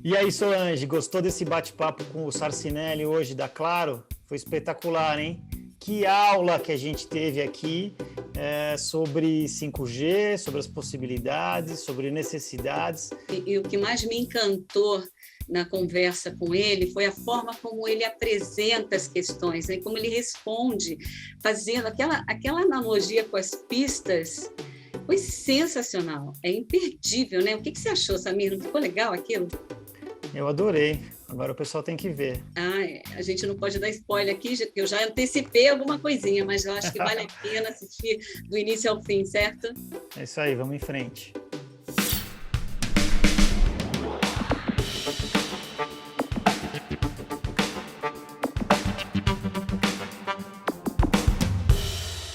E aí, Solange, gostou desse bate-papo com o Sarcinelli hoje da Claro? Foi espetacular, hein? Que aula que a gente teve aqui sobre 5G, sobre as possibilidades, sobre necessidades. E o que mais me encantou na conversa com ele foi a forma como ele apresenta as questões, né? Como ele responde, fazendo aquela analogia com as pistas. Foi sensacional, é imperdível, né? O que você achou, Samir? Não ficou legal aquilo? Eu adorei. Agora o pessoal tem que ver. A gente não pode dar spoiler aqui, porque eu já antecipei alguma coisinha, mas eu acho que vale a pena assistir do início ao fim, certo? É isso aí, vamos em frente.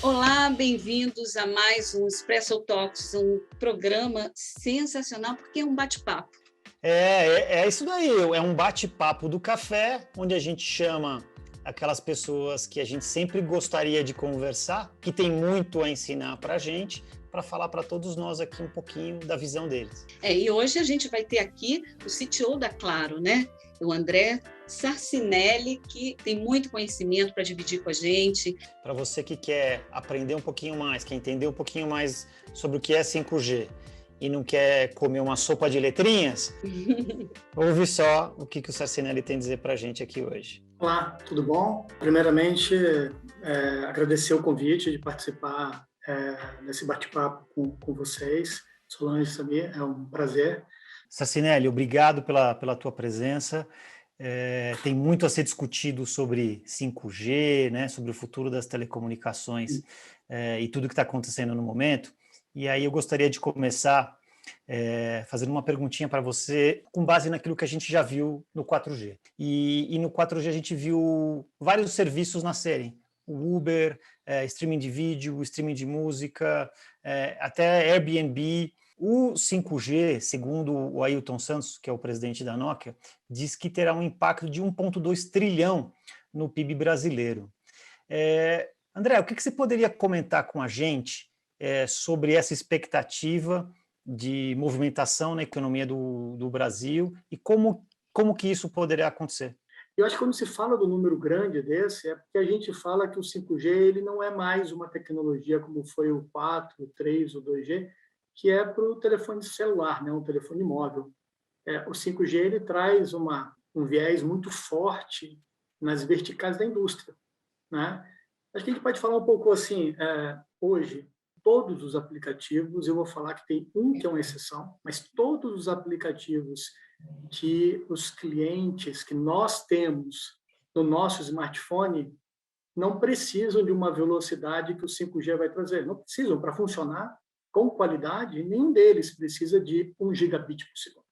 Olá, bem-vindos a mais um Expresso Talks, um programa sensacional, porque é um bate-papo. É isso daí, é um bate-papo do café, onde a gente chama aquelas pessoas que a gente sempre gostaria de conversar, que tem muito a ensinar para a gente, para falar para todos nós aqui um pouquinho da visão deles. E hoje a gente vai ter aqui o CTO da Claro, né? O André Sarcinelli, que tem muito conhecimento para dividir com a gente. Para você que quer aprender um pouquinho mais, quer entender um pouquinho mais sobre o que é 5G, e não quer comer uma sopa de letrinhas, ouve só o que o Sarcinelli tem a dizer para a gente aqui hoje. Olá, tudo bom? Primeiramente, agradecer o convite de participar desse bate-papo com vocês. Solange, Samir, é um prazer. Sarcinelli, obrigado pela tua presença. Tem muito a ser discutido sobre 5G, né, sobre o futuro das telecomunicações e tudo que está acontecendo no momento. E aí eu gostaria de começar fazendo uma perguntinha para você com base naquilo que a gente já viu no 4G. E no 4G a gente viu vários serviços nascerem. O Uber, streaming de vídeo, streaming de música, até Airbnb. O 5G, segundo o Ailton Santos, que é o presidente da Nokia, diz que terá um impacto de 1,2 trilhão no PIB brasileiro. André, o que você poderia comentar com a gente sobre essa expectativa de movimentação na economia do Brasil e como que isso poderia acontecer? Eu acho que quando se fala do número grande desse, é porque a gente fala que o 5G ele não é mais uma tecnologia como foi o 4, o 3, o 2G, que é para o telefone celular, né, um telefone móvel. O 5G ele traz um viés muito forte nas verticais da indústria, né? Acho que a gente pode falar um pouco assim, hoje, todos os aplicativos, eu vou falar que tem um que é uma exceção, mas todos os aplicativos que os clientes, que nós temos no nosso smartphone, não precisam de uma velocidade que o 5G vai trazer. Não precisam. Para funcionar com qualidade, nenhum deles precisa de 1 gigabit por segundo.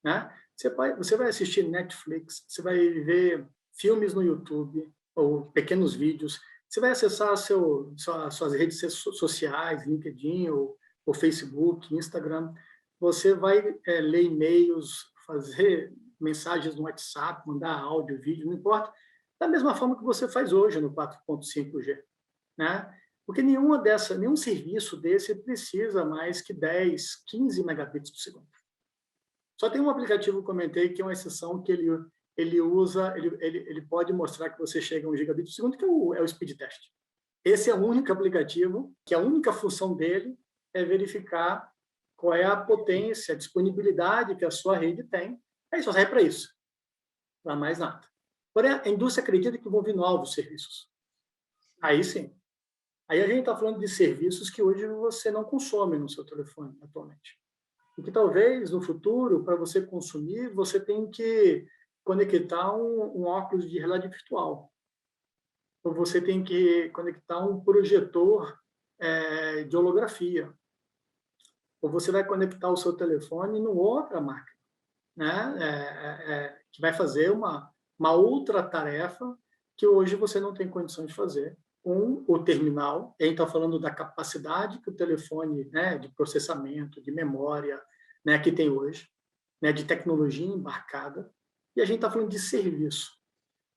Né? Você vai assistir Netflix, você vai ver filmes no YouTube, ou pequenos vídeos, você vai acessar suas redes sociais, LinkedIn, ou Facebook, Instagram, você vai ler e-mails, fazer mensagens no WhatsApp, mandar áudio, vídeo, não importa, da mesma forma que você faz hoje no 4.5G. Né? Porque nenhum serviço desse precisa mais que 10, 15 megabits por segundo. Só tem um aplicativo que eu comentei que é uma exceção que ele pode mostrar que você chega a 1 gigabit por segundo, que é o Speed Test. Esse é o único aplicativo que a única função dele é verificar qual é a potência, a disponibilidade que a sua rede tem. Aí só serve para isso. Não dá mais nada. Porém, a indústria acredita que vão vir novos serviços. Aí sim. Aí a gente está falando de serviços que hoje você não consome no seu telefone atualmente. E que talvez, no futuro, para você consumir, você tem que conectar um óculos de realidade virtual. Ou você tem que conectar um projetor de holografia. Ou você vai conectar o seu telefone numa outra máquina, né? Que vai fazer uma outra tarefa que hoje você não tem condição de fazer com o terminal. A gente está falando da capacidade que o telefone, né, de processamento, de memória, né, que tem hoje, né, de tecnologia embarcada, e a gente está falando de serviço.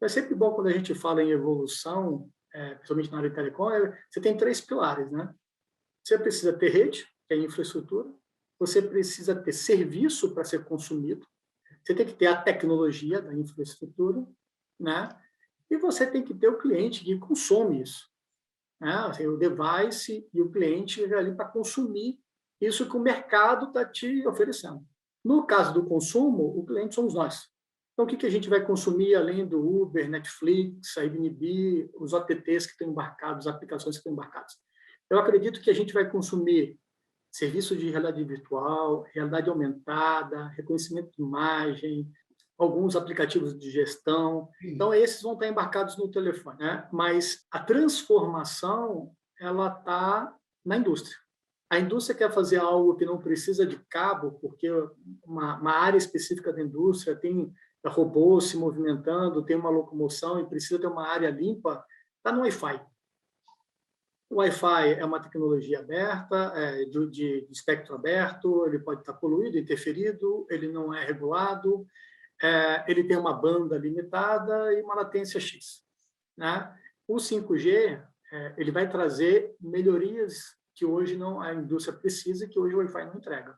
É sempre bom quando a gente fala em evolução, principalmente na área de telecom, você tem 3 pilares, né? Você precisa ter rede, que é a infraestrutura, você precisa ter serviço para ser consumido, Você tem que ter a tecnologia da infraestrutura, né? E você tem que ter o cliente que consome isso, né? Assim, o device e o cliente ali para consumir isso que o mercado está te oferecendo. No caso do consumo, o cliente somos nós. Então, o que a gente vai consumir além do Uber, Netflix, Airbnb, os OTTs que estão embarcados, as aplicações que estão embarcadas? Eu acredito que a gente vai consumir serviços de realidade virtual, realidade aumentada, reconhecimento de imagem, alguns aplicativos de gestão. Então, esses vão estar embarcados no telefone, né? Mas a transformação, ela está na indústria. A indústria quer fazer algo que não precisa de cabo, porque uma área específica da indústria tem robôs se movimentando, tem uma locomoção e precisa ter uma área limpa, está no Wi-Fi. O Wi-Fi é uma tecnologia aberta, de espectro aberto, ele pode estar poluído, interferido, ele não é regulado, ele tem uma banda limitada e uma latência X, né? O 5G ele vai trazer melhorias que hoje não a indústria precisa e que hoje o Wi-Fi não entrega.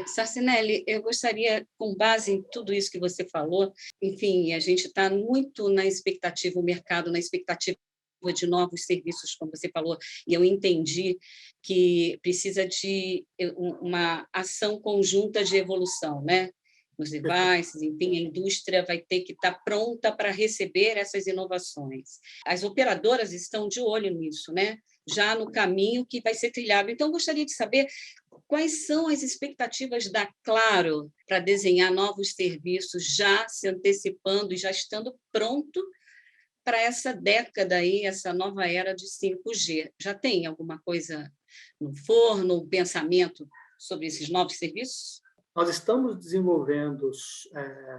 Sarcinelli, eu gostaria, com base em tudo isso que você falou, enfim, a gente está muito na expectativa, o mercado na expectativa de novos serviços, como você falou, e eu entendi que precisa de uma ação conjunta de evolução, né? Nos devices, enfim, a indústria vai ter que estar pronta para receber essas inovações. As operadoras estão de olho nisso, né? Já no caminho que vai ser trilhado. Então, eu gostaria de saber quais são as expectativas da Claro para desenhar novos serviços, já se antecipando e já estando pronto para essa década aí, essa nova era de 5G. Já tem alguma coisa no forno, um pensamento sobre esses novos serviços? Nós estamos desenvolvendo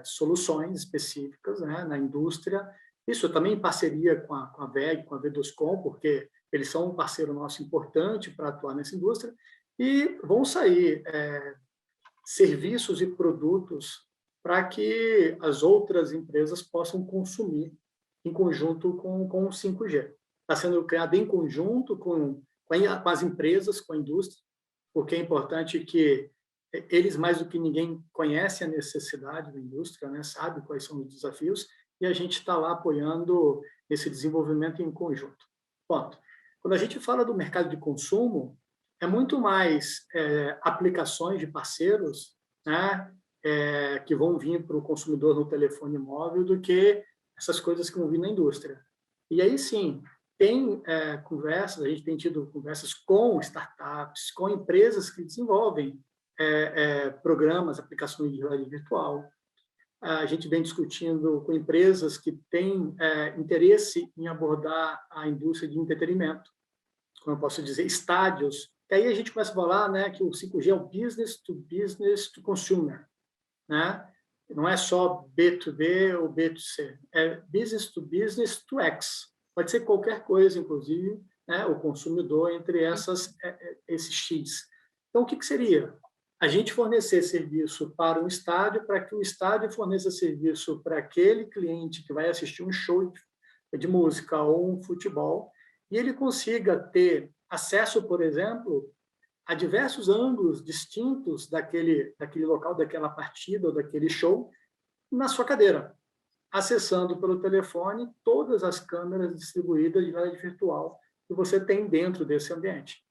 soluções específicas, né, na indústria, isso também em parceria com a WEG, com a Vedoscom, porque eles são um parceiro nosso importante para atuar nessa indústria, e vão sair serviços e produtos para que as outras empresas possam consumir em conjunto com o 5G. Está sendo criado em conjunto com as empresas, com a indústria, porque é importante que eles, mais do que ninguém, conhecem a necessidade da indústria, né? Sabe quais são os desafios, e a gente está lá apoiando esse desenvolvimento em conjunto. Ponto. Quando a gente fala do mercado de consumo, é muito mais aplicações de parceiros, né? Que vão vir para o consumidor no telefone móvel do que essas coisas que vão vir na indústria. E aí, sim, tem conversas, a gente tem tido conversas com startups, com empresas que desenvolvem programas, aplicações de realidade virtual. A gente vem discutindo com empresas que têm interesse em abordar a indústria de entretenimento, como eu posso dizer, estádios. E aí a gente começa a falar, né, que o 5G é o business to consumer, né? Não é só B2B ou B2C, é business to X. Pode ser qualquer coisa, inclusive, né, o consumidor entre esses X. Então, o que seria? A gente fornecer serviço para um estádio, para que o estádio forneça serviço para aquele cliente que vai assistir um show de música ou um futebol, e ele consiga ter acesso, por exemplo, a diversos ângulos distintos daquele local, daquela partida ou daquele show, na sua cadeira, acessando pelo telefone todas as câmeras distribuídas de realidade virtual que você tem dentro desse ambiente.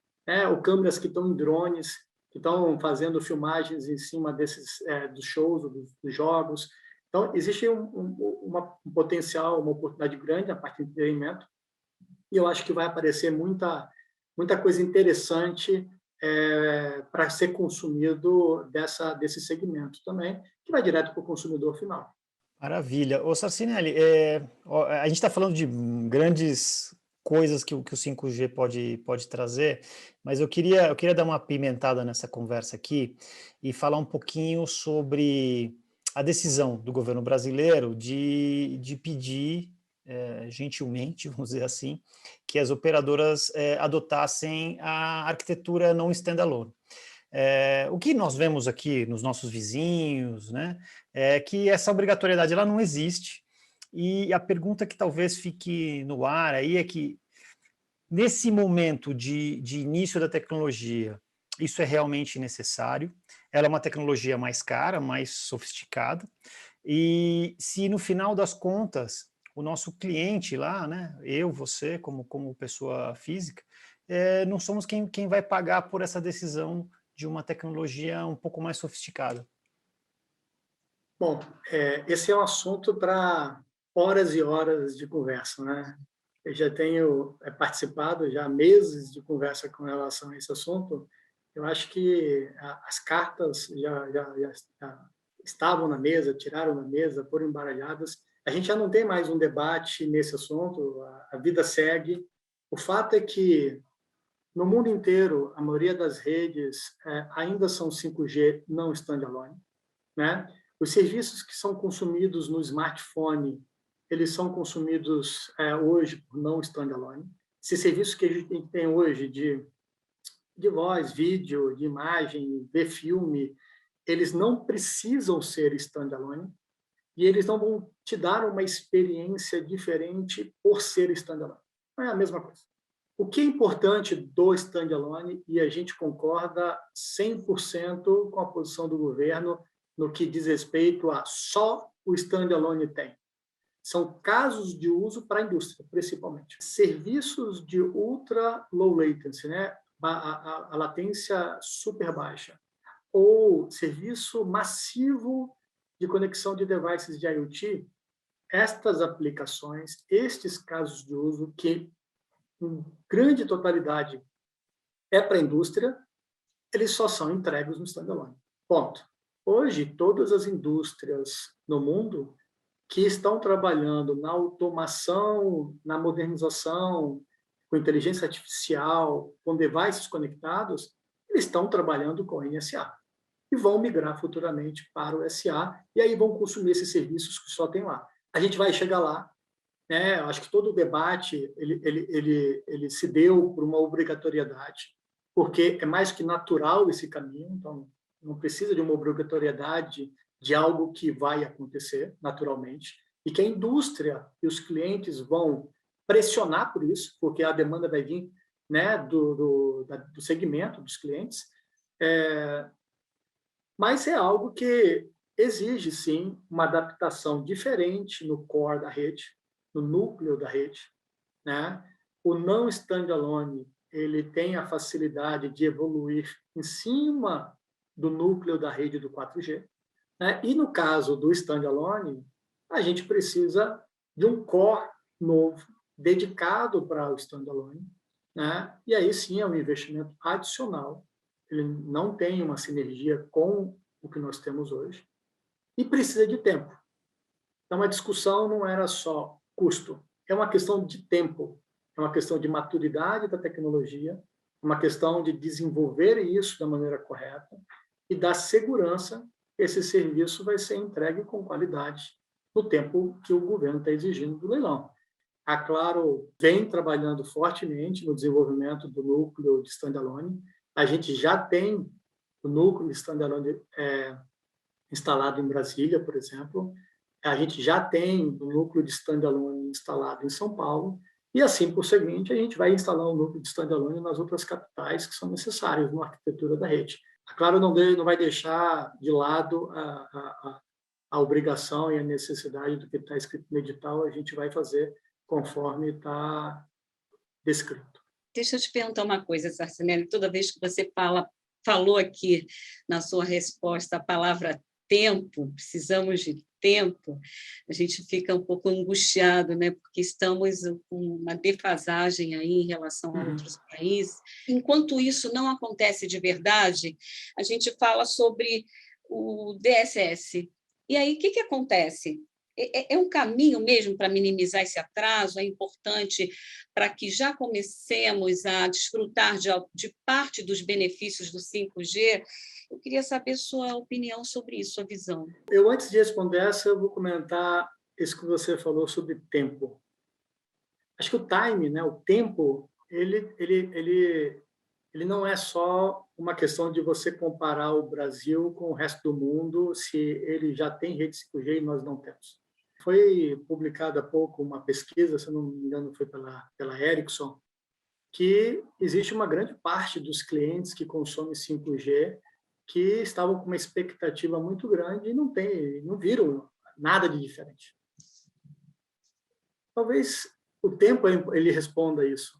Ou câmeras que estão em drones, que estão fazendo filmagens em cima dos shows, dos jogos. Então, existe um potencial, uma oportunidade grande na parte de entretenimento, e eu acho que vai aparecer muita coisa interessante para ser consumido desse segmento também, que vai direto para o consumidor final. Maravilha. Ô Sarcinelli, a gente está falando de grandes coisas que o 5G pode trazer, mas eu queria dar uma apimentada nessa conversa aqui e falar um pouquinho sobre a decisão do governo brasileiro de pedir, gentilmente, vamos dizer assim, que as operadoras adotassem a arquitetura não standalone. O que nós vemos aqui nos nossos vizinhos, né, é que essa obrigatoriedade ela não existe, e a pergunta que talvez fique no ar aí é que, nesse momento de início da tecnologia, isso é realmente necessário? ela é uma tecnologia mais cara, mais sofisticada, e se no final das contas o nosso cliente lá, né, eu, você, como pessoa física, não somos quem vai pagar por essa decisão de uma tecnologia um pouco mais sofisticada. Bom, esse é um assunto para horas e horas de conversa, né? Eu já tenho participado já há meses de conversa com relação a esse assunto. Eu acho que as cartas já estavam na mesa, tiraram da mesa, foram embaralhadas. A gente já não tem mais um debate nesse assunto, a vida segue. O fato é que, no mundo inteiro, a maioria das redes ainda são 5G não standalone, né? Os serviços que são consumidos no smartphone, eles são consumidos hoje por não standalone. Esses serviços que a gente tem hoje de voz, vídeo, de imagem, ver filme, eles não precisam ser standalone e eles não vão te dar uma experiência diferente por ser standalone. Não é a mesma coisa. O que é importante do standalone, e a gente concorda 100% com a posição do governo no que diz respeito a só o standalone tem. São casos de uso para a indústria, principalmente. Serviços de ultra low latency, né? A latência super baixa, ou serviço massivo de conexão de devices de IoT, estas aplicações, estes casos de uso, que em grande totalidade é para a indústria, eles só são entregues no standalone. Ponto. Hoje, todas as indústrias no mundo que estão trabalhando na automação, na modernização, com inteligência artificial, com devices conectados, eles estão trabalhando com NSA e vão migrar futuramente para o SA, e aí vão consumir esses serviços que só tem lá. A gente vai chegar lá, né? Eu acho que todo o debate ele se deu por uma obrigatoriedade, porque é mais que natural esse caminho, então não precisa de uma obrigatoriedade de algo que vai acontecer naturalmente, e que a indústria e os clientes vão pressionar por isso, porque a demanda vai vir, né, do segmento dos clientes, mas é algo que exige, sim, uma adaptação diferente no core da rede, no núcleo da rede, né? O não standalone, ele tem a facilidade de evoluir em cima do núcleo da rede do 4G, né? E no caso do standalone, a gente precisa de um core novo, dedicado para o standalone, né? E aí sim é um investimento adicional, ele não tem uma sinergia com o que nós temos hoje, e precisa de tempo. Então, a discussão não era só custo, é uma questão de tempo, é uma questão de maturidade da tecnologia, é uma questão de desenvolver isso da maneira correta e dar segurança que esse serviço vai ser entregue com qualidade no tempo que o governo está exigindo do leilão. A Claro vem trabalhando fortemente no desenvolvimento do núcleo de standalone. A gente já tem o núcleo de standalone instalado em Brasília, por exemplo. A gente já tem o núcleo de standalone instalado em São Paulo. E assim por seguinte, a gente vai instalar um núcleo de standalone nas outras capitais que são necessárias na arquitetura da rede. A Claro não vai deixar de lado a obrigação e a necessidade do que está escrito no edital, a gente vai fazer conforme está descrito. Deixa eu te perguntar uma coisa, Sarcinelli. Toda vez que você falou aqui na sua resposta a palavra tempo, precisamos de tempo, a gente fica um pouco angustiado, né? Porque estamos com uma defasagem aí em relação a outros países. Enquanto isso não acontece de verdade, a gente fala sobre o DSS. E aí, o que acontece? É um caminho mesmo para minimizar esse atraso? É importante para que já comecemos a desfrutar de parte dos benefícios do 5G? Eu queria saber sua opinião sobre isso, sua visão. Eu, antes de responder essa, eu vou comentar isso que você falou sobre tempo. Acho que o time, né, o tempo, ele não é só uma questão de você comparar o Brasil com o resto do mundo, se ele já tem rede 5G e nós não temos. Foi publicada há pouco uma pesquisa, se não me engano foi pela Ericsson, que existe uma grande parte dos clientes que consomem 5G que estavam com uma expectativa muito grande e não viram nada de diferente. Talvez o tempo ele responda isso,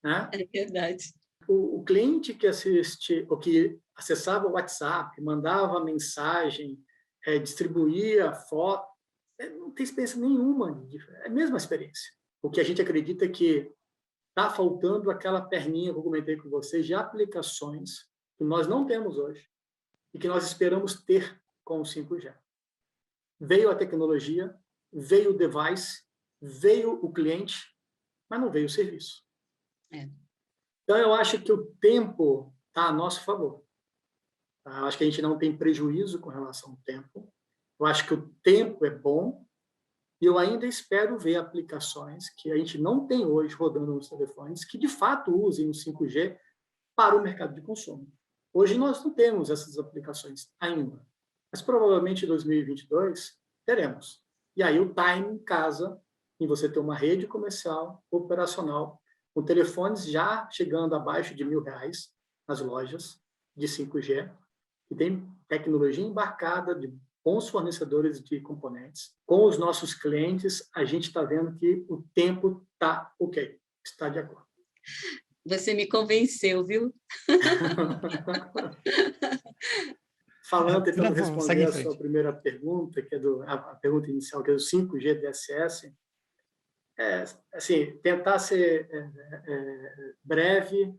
né? É verdade. O cliente que assiste, ou que acessava o WhatsApp, mandava mensagem, distribuía foto, não tem experiência nenhuma, é a mesma experiência. O que a gente acredita é que está faltando aquela perninha que eu comentei com vocês de aplicações que nós não temos hoje e que nós esperamos ter com o 5G. Veio a tecnologia, veio o device, veio o cliente, mas não veio o serviço. Então, eu acho que o tempo está a nosso favor. Tá? Eu acho que a gente não tem prejuízo com relação ao tempo. Eu acho que o tempo é bom e eu ainda espero ver aplicações que a gente não tem hoje rodando nos telefones que, de fato, usem o 5G para o mercado de consumo. Hoje, nós não temos essas aplicações ainda, mas provavelmente em 2022 teremos. E aí o timing casa em você ter uma rede comercial operacional com telefones já chegando abaixo de R$1.000 nas lojas de 5G, que tem tecnologia embarcada de bons fornecedores de componentes. Com os nossos clientes, a gente está vendo que o tempo está ok, está de acordo. Você me convenceu, viu? Tentando responder a sua primeira pergunta, que é a pergunta inicial, que é do 5G DSS, assim, tentar ser breve,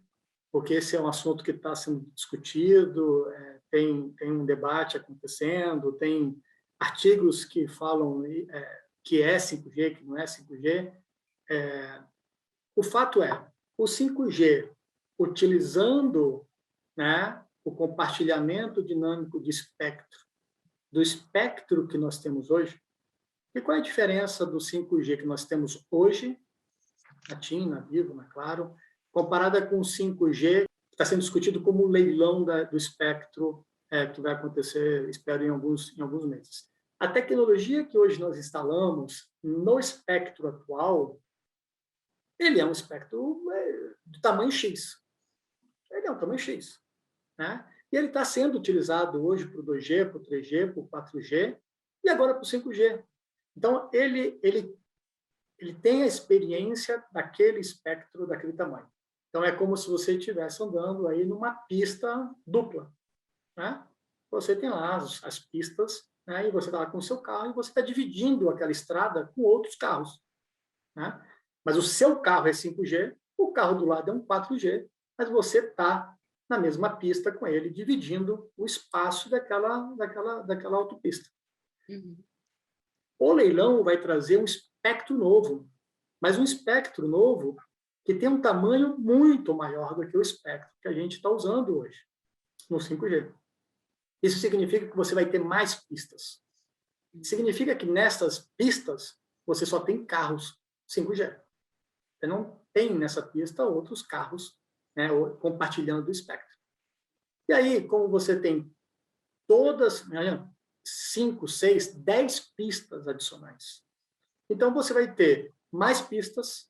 porque esse é um assunto que está sendo discutido, tem um debate acontecendo, tem artigos que falam que é 5G, que não é 5G. O fato é, o 5G, utilizando, né, o compartilhamento dinâmico de espectro, do espectro que nós temos hoje, e qual é a diferença do 5G que nós temos hoje, na TIM, na Vivo, na Claro, comparada com o 5G que está sendo discutido como o leilão do espectro que vai acontecer, espero, em alguns meses. A tecnologia que hoje nós instalamos no espectro atual, ele é um espectro de tamanho X. Ele é um tamanho X. Né? E ele está sendo utilizado hoje para o 2G, para o 3G, para o 4G e agora para o 5G. Então, ele tem a experiência daquele espectro, daquele tamanho. Então, é como se você estivesse andando aí numa pista dupla. Né? Você tem lá as pistas, né? E você está lá com o seu carro e você está dividindo aquela estrada com outros carros. Né? Mas o seu carro é 5G, o carro do lado é um 4G, mas você está na mesma pista com ele, dividindo o espaço daquela autopista. Uhum. O leilão vai trazer um espectro novo, mas um espectro novo que tem um tamanho muito maior do que o espectro que a gente está usando hoje no 5G. Isso significa que você vai ter mais pistas. Significa que nessas pistas você só tem carros 5G. Você não tem nessa pista outros carros, né, compartilhando o espectro. E aí, como você tem todas, 5, 6, 10 pistas adicionais. Então, você vai ter mais pistas,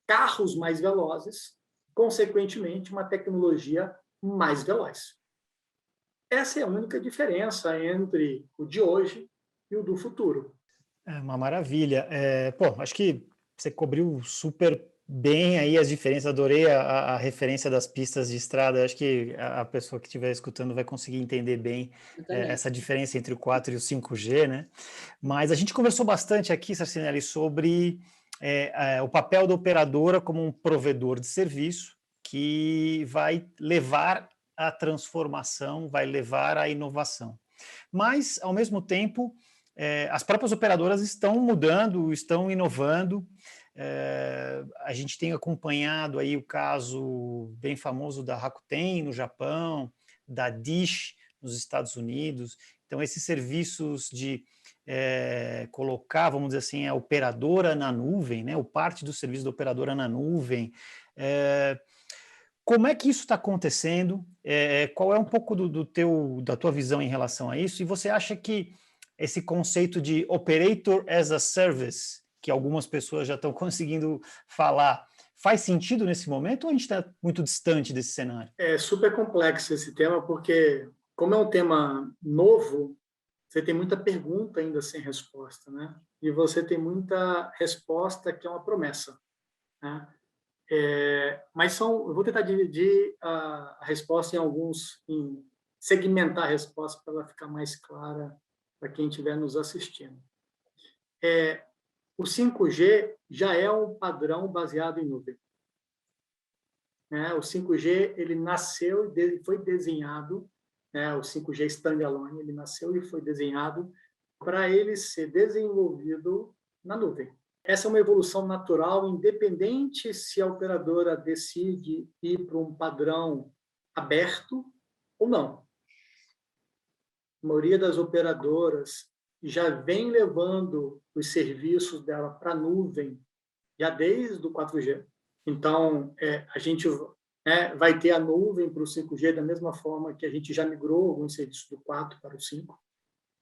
carros mais velozes, consequentemente, uma tecnologia mais veloz. Essa é a única diferença entre o de hoje e o do futuro. É uma maravilha. Acho que você cobriu super bem aí as diferenças. Adorei a referência das pistas de estrada. Acho que a pessoa que estiver escutando vai conseguir entender bem essa diferença entre o 4 e o 5G, né? Mas a gente conversou bastante aqui, Sarcinelli, sobre o papel da operadora como um provedor de serviço que vai levar à transformação, vai levar à inovação. Mas, ao mesmo tempo, as próprias operadoras estão mudando, estão inovando. A gente tem acompanhado aí o caso bem famoso da Rakuten no Japão, da Dish nos Estados Unidos. Então, esses serviços de colocar, vamos dizer assim, a operadora na nuvem, né, ou parte do serviço da operadora na nuvem. Como é que isso está acontecendo? Qual é um pouco da tua visão em relação a isso? E você acha que esse conceito de Operator as a Service, que algumas pessoas já estão conseguindo falar, faz sentido nesse momento ou a gente está muito distante desse cenário? É super complexo esse tema, porque como é um tema novo, você tem muita pergunta ainda sem resposta, né? E você tem muita resposta que é uma promessa, né? Mas eu vou tentar dividir a resposta segmentar a resposta para ela ficar mais clara para quem estiver nos assistindo. O 5G já é um padrão baseado em nuvem, né? O 5G ele nasceu e foi desenhado, né? O 5G standalone ele nasceu e foi desenhado para ele ser desenvolvido na nuvem. Essa é uma evolução natural, independente se a operadora decide ir para um padrão aberto ou não. A maioria das operadoras já vem levando os serviços dela para a nuvem já desde o 4G. Então, a gente vai ter a nuvem para o 5G da mesma forma que a gente já migrou alguns serviços do 4 para o 5.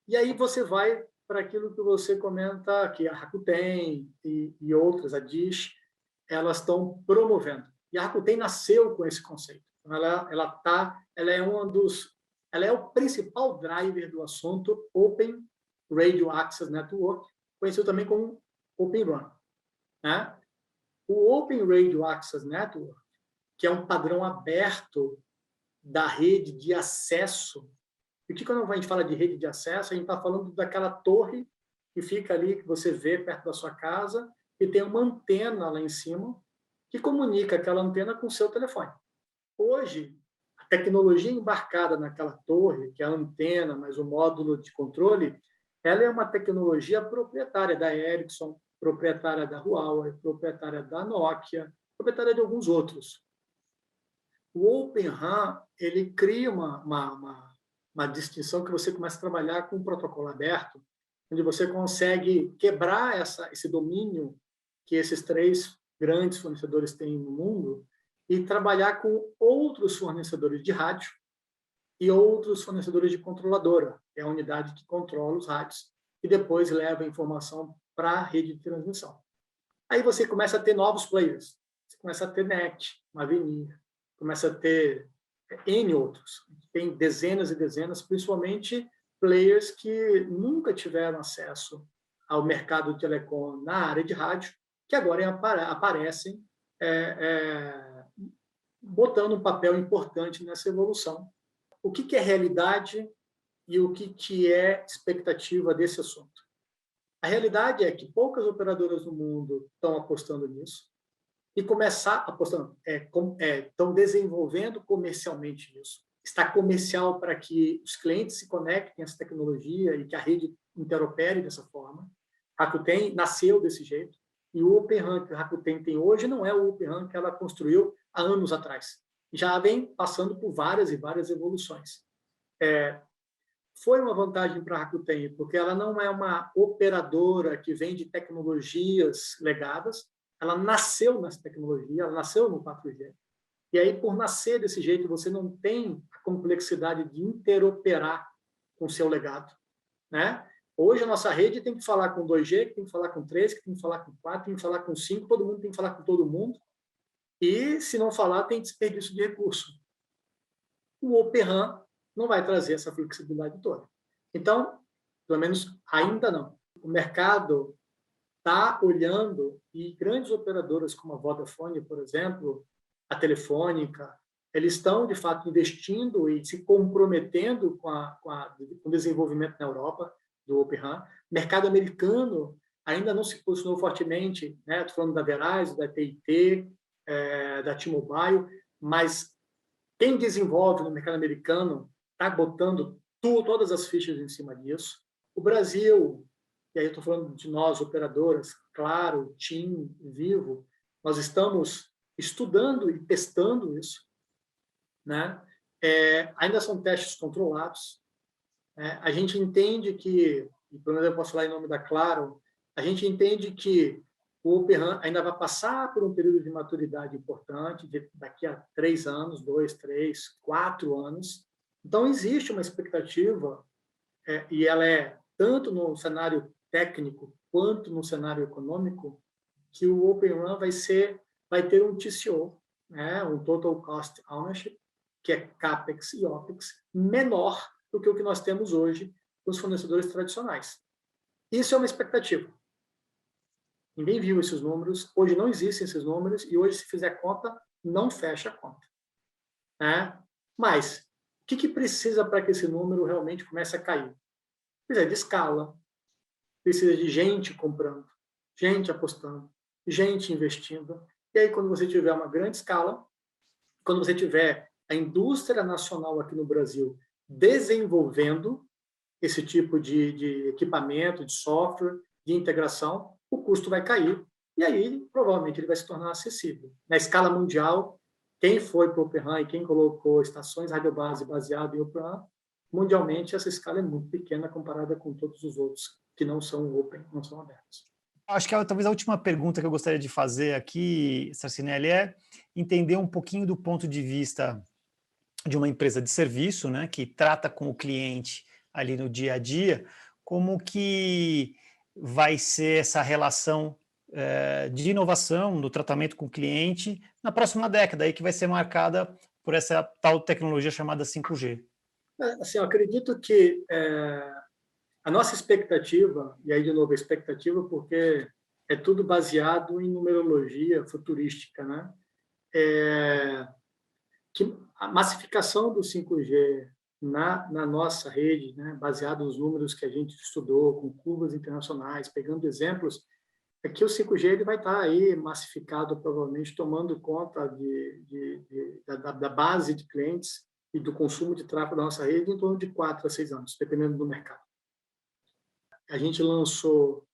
E aí você vai para aquilo que você comenta, que a Rakuten e outras, a Dish, elas estão promovendo. E a Rakuten nasceu com esse conceito. Então, ela é o principal driver do assunto Open Radio Access Network, conhecido também como Open RAN, né? O Open Radio Access Network, que é um padrão aberto da rede de acesso. E que quando a gente fala de rede de acesso, a gente está falando daquela torre que fica ali, que você vê perto da sua casa, e tem uma antena lá em cima que comunica aquela antena com o seu telefone. Hoje, a tecnologia embarcada naquela torre, que é a antena, mas o módulo de controle, ela é uma tecnologia proprietária da Ericsson, proprietária da Huawei, proprietária da Nokia, proprietária de alguns outros. O Open RAN, ele cria uma distinção que você começa a trabalhar com um protocolo aberto, onde você consegue quebrar esse domínio que esses 3 grandes fornecedores têm no mundo e trabalhar com outros fornecedores de rádio e outros fornecedores de controladora, que é a unidade que controla os rádios, e depois leva a informação para a rede de transmissão. Aí você começa a ter novos players. Você começa a ter NET, Mavenir, começa a ter N outros. Tem dezenas e dezenas, principalmente players que nunca tiveram acesso ao mercado de telecom na área de rádio, que agora aparecem botando um papel importante nessa evolução. O que é realidade e o que é expectativa desse assunto? A realidade é que poucas operadoras no mundo estão apostando nisso e estão desenvolvendo comercialmente isso. Está comercial para que os clientes se conectem a essa tecnologia e que a rede interopere dessa forma. A Rakuten nasceu desse jeito e o Open RAN que a Rakuten tem hoje não é o Open RAN que ela construiu há anos atrás. Já vem passando por várias e várias evoluções. Foi uma vantagem para a Rakuten, porque ela não é uma operadora que vende tecnologias legadas, ela nasceu nessa tecnologia, ela nasceu no 4G. E aí, por nascer desse jeito, você não tem a complexidade de interoperar com o seu legado, né? Hoje, a nossa rede tem que falar com 2G, que tem que falar com 3, que tem que falar com 4, tem que falar com 5, todo mundo tem que falar com todo mundo. E, se não falar, tem desperdício de recurso. O Open RAN não vai trazer essa flexibilidade toda. Então, pelo menos ainda não. O mercado está olhando e grandes operadoras como a Vodafone, por exemplo, a Telefônica, eles estão, de fato, investindo e se comprometendo com o desenvolvimento na Europa do Open RAN. O mercado americano ainda não se posicionou fortemente, né? Estou falando da Verizon, da AT&T, da T-Mobile, mas quem desenvolve no mercado americano está botando todas as fichas em cima disso. O Brasil, e aí eu estou falando de nós, operadoras, Claro, TIM, Vivo, nós estamos estudando e testando isso, né? Ainda são testes controlados. A gente entende que, e pelo menos eu posso falar em nome da Claro, a gente entende que o Open RAN ainda vai passar por um período de maturidade importante, daqui a 3 anos, 2, 3, 4 anos. Então, existe uma expectativa, e ela é tanto no cenário técnico quanto no cenário econômico, que o Open RAN vai ter um TCO, né, um Total Cost Ownership, que é CAPEX e OPEX, menor do que o que nós temos hoje dos fornecedores tradicionais. Isso é uma expectativa. Ninguém viu esses números, hoje não existem esses números, e hoje, se fizer conta, não fecha a conta. Né? Mas, o que precisa para que esse número realmente comece a cair? Precisa de escala, precisa de gente comprando, gente apostando, gente investindo. E aí, quando você tiver uma grande escala, quando você tiver a indústria nacional aqui no Brasil desenvolvendo esse tipo de equipamento, de software, de integração, o custo vai cair e aí, provavelmente, ele vai se tornar acessível. Na escala mundial, quem foi para o Open RAN e quem colocou estações radiobase baseadas em Open RAN, mundialmente, essa escala é muito pequena comparada com todos os outros que não são Open, não são abertos. Acho que talvez a última pergunta que eu gostaria de fazer aqui, Sarcinelli, é entender um pouquinho do ponto de vista de uma empresa de serviço, né, que trata com o cliente ali no dia a dia, como que vai ser essa relação de inovação no tratamento com o cliente na próxima década, aí que vai ser marcada por essa tal tecnologia chamada 5G. Assim, eu acredito que a nossa expectativa, e aí de novo a expectativa porque é tudo baseado em numerologia futurística, né? Que a massificação do 5G na nossa rede, né, baseado nos números que a gente estudou, com curvas internacionais, pegando exemplos, é que o 5G ele vai estar aí massificado, provavelmente, tomando conta da base de clientes e do consumo de tráfego da nossa rede em torno de 4 a 6 anos, dependendo do mercado. A gente lançou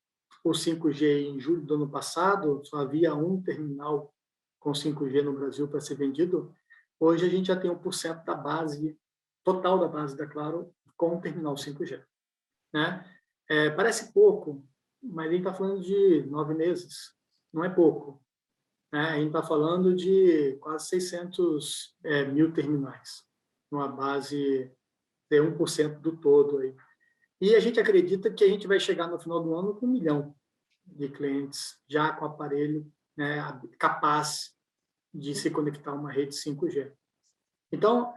o 5G em julho do ano passado, só havia um terminal com 5G no Brasil para ser vendido. Hoje a gente já tem 1% da base, total da base da Claro, com o terminal 5G. Né? Parece pouco, mas a gente está falando de 9 meses, não é pouco. Né? A gente está falando de quase 600 mil terminais, numa base de 1% do todo. Aí. E a gente acredita que a gente vai chegar no final do ano com 1 milhão de clientes já com aparelho, né, capaz de se conectar a uma rede 5G. Então,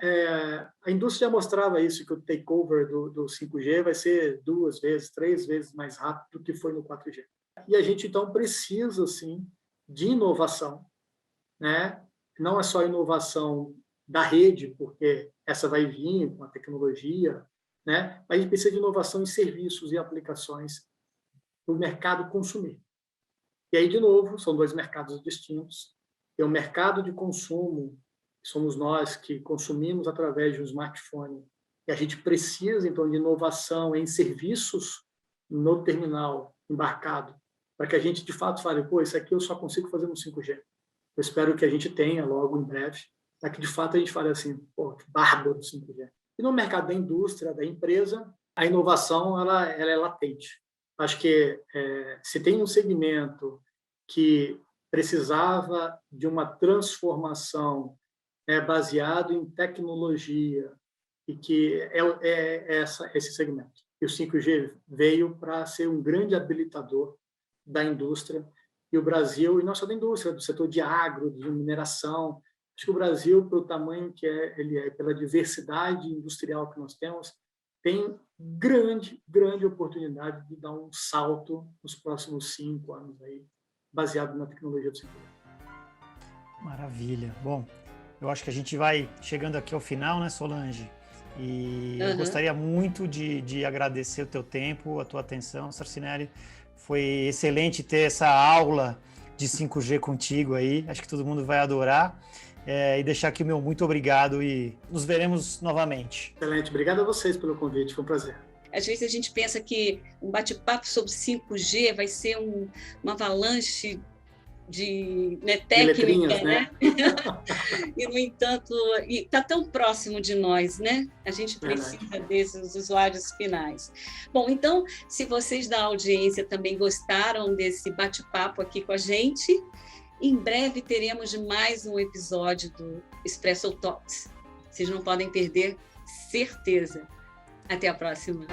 a indústria já mostrava isso, que o takeover do 5G vai ser 2 vezes, 3 vezes mais rápido do que foi no 4G. E a gente, então, precisa, sim, de inovação. Né? Não é só inovação da rede, porque essa vai vir com a tecnologia, né? Mas a gente precisa de inovação em serviços e aplicações para o mercado consumir. E aí, de novo, são 2 mercados distintos. Tem o mercado de consumo, somos nós que consumimos através de um smartphone, e a gente precisa, então, de inovação em serviços no terminal embarcado, para que a gente, de fato, fale, pô, isso aqui eu só consigo fazer no 5G. Eu espero que a gente tenha logo em breve, para que, de fato, a gente fale assim, pô, que bárbaro o 5G. E no mercado da indústria, da empresa, a inovação ela é latente. Acho que se tem um segmento que precisava de uma transformação baseado em tecnologia e que esse segmento. E o 5G veio para ser um grande habilitador da indústria e o Brasil, e não só da indústria, do setor de agro, de mineração. Acho que o Brasil, pelo tamanho que ele é, pela diversidade industrial que nós temos, tem grande oportunidade de dar um salto nos próximos 5 anos aí, baseado na tecnologia do 5G. Maravilha. Bom, eu acho que a gente vai chegando aqui ao final, né, Solange? E eu gostaria muito de agradecer o teu tempo, a tua atenção, Sarcinelli. Foi excelente ter essa aula de 5G contigo aí. Acho que todo mundo vai adorar. E deixar aqui o meu muito obrigado e nos veremos novamente. Excelente. Obrigado a vocês pelo convite. Foi um prazer. Às vezes a gente pensa que um bate-papo sobre 5G vai ser uma avalanche de técnica, né? E, no entanto, está tão próximo de nós, né? A gente precisa desses usuários finais. Bom, então, se vocês da audiência também gostaram desse bate-papo aqui com a gente, em breve teremos mais um episódio do Espresso Talks. Vocês não podem perder, certeza. Até a próxima.